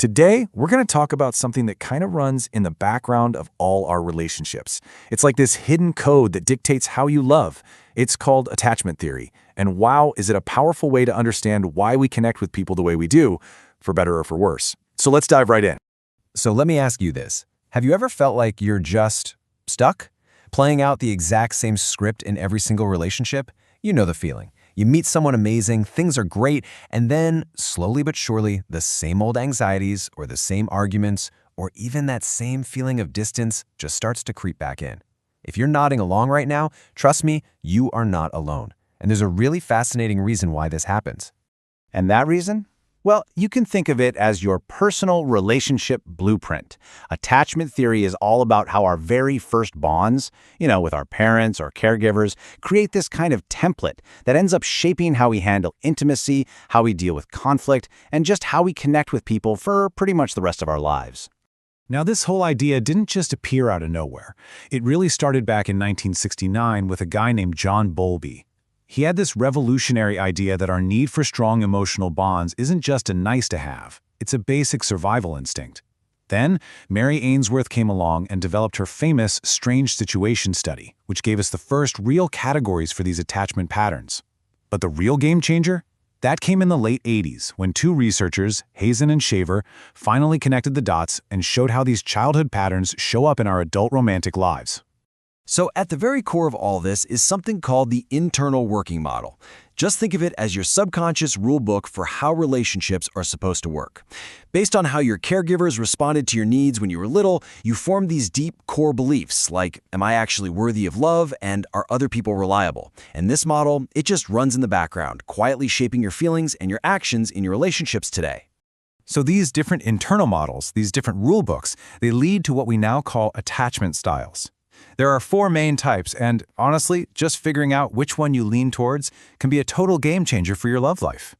Today, we're going to talk about something that kind of runs in the background of all our relationships. It's like this hidden code that dictates how you love. It's called attachment theory. And wow, is it a powerful way to understand why we connect with people the way we do, for better or for worse. So let's dive right in. So let me ask you this. Have you ever felt like you're just stuck? Playing out the exact same script in every single relationship? You know the feeling. You meet someone amazing, things are great, and then, slowly but surely, the same old anxieties or the same arguments or even that same feeling of distance just starts to creep back in. If you're nodding along right now, trust me, you are not alone. And there's a really fascinating reason why this happens. And that reason? Well, you can think of it as your personal relationship blueprint. Attachment theory is all about how our very first bonds, with our parents or caregivers, create this kind of template that ends up shaping how we handle intimacy, how we deal with conflict, and just how we connect with people for pretty much the rest of our lives. Now, this whole idea didn't just appear out of nowhere. It really started back in 1969 with a guy named John Bowlby. He had this revolutionary idea that our need for strong emotional bonds isn't just a nice-to-have, it's a basic survival instinct. Then, Mary Ainsworth came along and developed her famous strange situation study, which gave us the first real categories for these attachment patterns. But the real game changer? That came in the late 80s, when two researchers, Hazen and Shaver, finally connected the dots and showed how these childhood patterns show up in our adult romantic lives. So at the very core of all this is something called the internal working model. Just think of it as your subconscious rule book for how relationships are supposed to work. Based on how your caregivers responded to your needs when you were little, you form these deep core beliefs like, am I actually worthy of love, and are other people reliable? And this model, it just runs in the background, quietly shaping your feelings and your actions in your relationships today. So these different internal models, these different rule books, they lead to what we now call attachment styles. There are 4 main types, and honestly, just figuring out which one you lean towards can be a total game changer for your love life.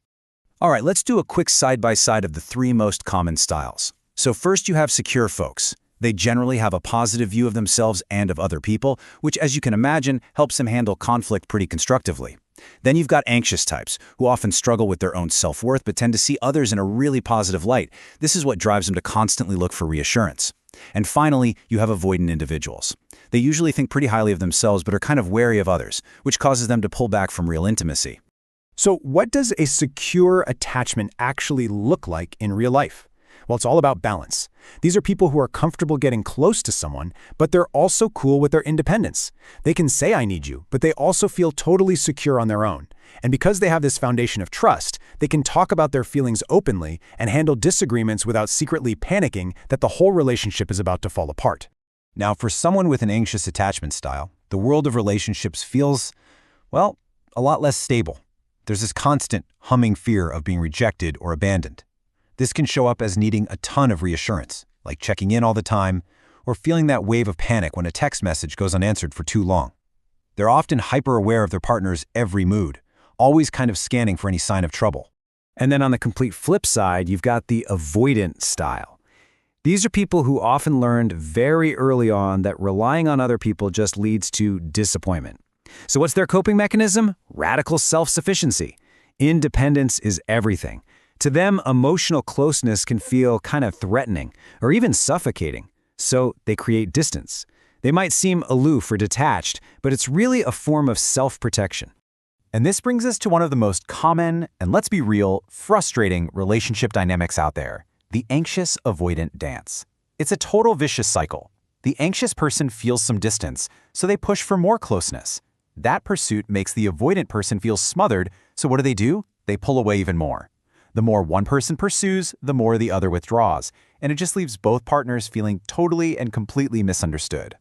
All right, let's do a quick side-by-side of the 3 most common styles. So first you have secure folks. They generally have a positive view of themselves and of other people, which, as you can imagine, helps them handle conflict pretty constructively. Then you've got anxious types, who often struggle with their own self-worth but tend to see others in a really positive light. This is what drives them to constantly look for reassurance. And finally, you have avoidant individuals. They usually think pretty highly of themselves but are kind of wary of others, which causes them to pull back from real intimacy. So what does a secure attachment actually look like in real life? Well, it's all about balance. These are people who are comfortable getting close to someone, but they're also cool with their independence. They can say, I need you, but they also feel totally secure on their own. And because they have this foundation of trust, they can talk about their feelings openly and handle disagreements without secretly panicking that the whole relationship is about to fall apart. Now, for someone with an anxious attachment style, the world of relationships feels, well, a lot less stable. There's this constant humming fear of being rejected or abandoned. This can show up as needing a ton of reassurance, like checking in all the time, or feeling that wave of panic when a text message goes unanswered for too long. They're often hyper-aware of their partner's every mood, always kind of scanning for any sign of trouble. And then on the complete flip side, you've got the avoidant style. These are people who often learned very early on that relying on other people just leads to disappointment. So what's their coping mechanism? Radical self-sufficiency. Independence is everything. To them, emotional closeness can feel kind of threatening or even suffocating, so they create distance. They might seem aloof or detached, but it's really a form of self-protection. And this brings us to one of the most common, and let's be real, frustrating relationship dynamics out there. The anxious avoidant dance. It's a total vicious cycle. The anxious person feels some distance, so they push for more closeness. That pursuit makes the avoidant person feel smothered, so what do? They pull away even more. The more one person pursues, the more the other withdraws, and it just leaves both partners feeling totally and completely misunderstood.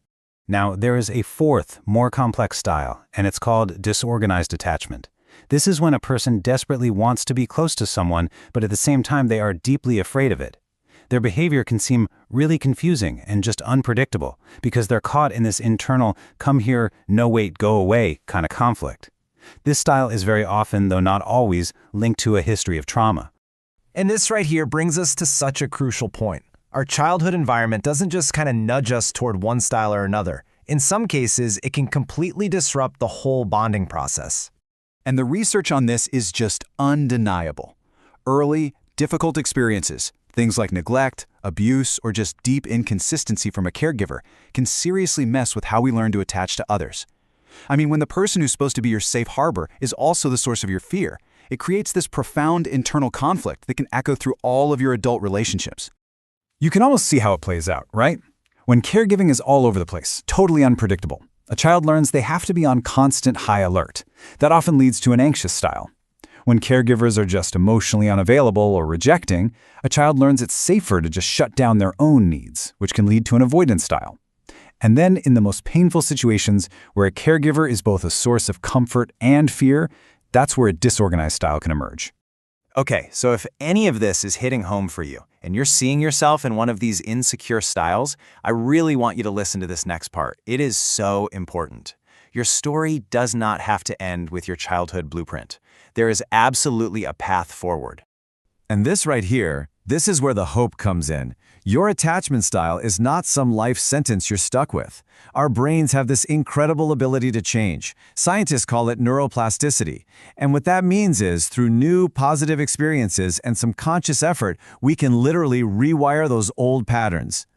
Now, there is a 4th, more complex style, and it's called disorganized attachment. This is when a person desperately wants to be close to someone, but at the same time they are deeply afraid of it. Their behavior can seem really confusing and just unpredictable because they're caught in this internal, come here, no wait, go away kind of conflict. This style is very often, though not always, linked to a history of trauma. And this right here brings us to such a crucial point. Our childhood environment doesn't just kind of nudge us toward one style or another. In some cases, it can completely disrupt the whole bonding process. And the research on this is just undeniable. Early, difficult experiences, Things like neglect, abuse, or just deep inconsistency from a caregiver can seriously mess with how we learn to attach to others. I mean, when the person who's supposed to be your safe harbor is also the source of your fear, it creates this profound internal conflict that can echo through all of your adult relationships. You can almost see how it plays out, right? When caregiving is all over the place, totally unpredictable, a child learns they have to be on constant high alert. That often leads to an anxious style. When caregivers are just emotionally unavailable or rejecting, a child learns it's safer to just shut down their own needs, which can lead to an avoidance style. And then in the most painful situations where a caregiver is both a source of comfort and fear, that's where a disorganized style can emerge. Okay, so if any of this is hitting home for you, and you're seeing yourself in one of these insecure styles, I really want you to listen to this next part. It is so important. Your story does not have to end with your childhood blueprint. There is absolutely a path forward. And this right here, this is where the hope comes in. Your attachment style is not some life sentence you're stuck with. Our brains have this incredible ability to change. Scientists call it neuroplasticity. And what that means is, through new positive experiences and some conscious effort, we can literally rewire those old patterns.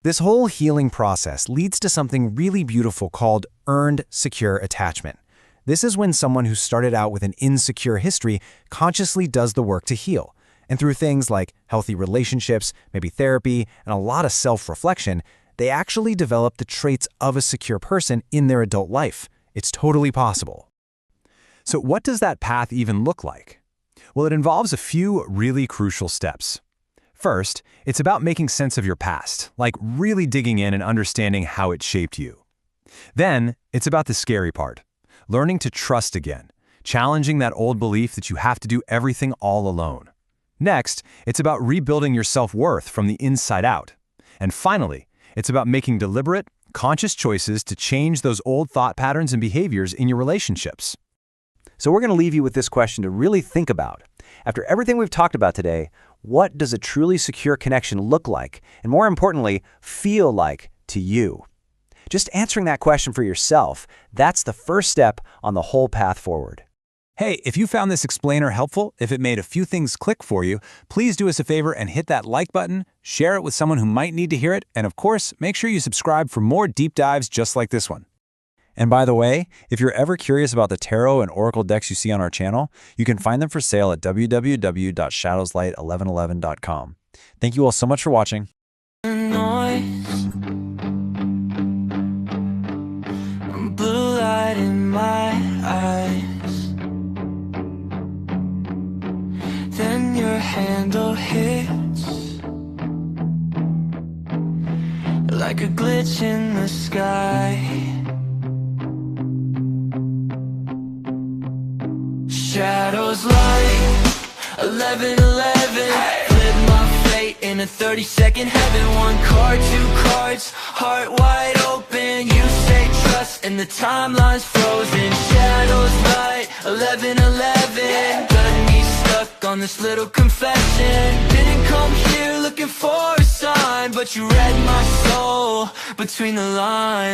This whole healing process leads to something really beautiful called earned secure attachment. This is when someone who started out with an insecure history consciously does the work to heal. And through things like healthy relationships, maybe therapy, and a lot of self-reflection, they actually develop the traits of a secure person in their adult life. It's totally possible. So what does that path even look like? Well, it involves a few really crucial steps. First, it's about making sense of your past, like really digging in and understanding how it shaped you. Then, it's about the scary part, learning to trust again, challenging that old belief that you have to do everything all alone. Next, it's about rebuilding your self-worth from the inside out. And finally, it's about making deliberate, conscious choices to change those old thought patterns and behaviors in your relationships. So we're going to leave you with this question to really think about. After everything we've talked about today, what does a truly secure connection look like, and more importantly, feel like to you? Just answering that question for yourself, that's the first step on the whole path forward. Hey, if you found this explainer helpful, if it made a few things click for you, please do us a favor and hit that like button, share it with someone who might need to hear it, and of course, make sure you subscribe for more deep dives just like this one. And by the way, if you're ever curious about the tarot and oracle decks you see on our channel, you can find them for sale at www.shadowslight1111.com. Thank you all so much for watching. Blue light in my eyes. Then your handle hits like a glitch in the sky. Shadows light 11:11. Flip my fate in a 30-second heaven. One card, two cards, heart wide open. You say trust and the timeline's frozen. Shadows light 11:11. Got me stuck on this little confession. Didn't come here looking for a sign, but you read my soul between the lines.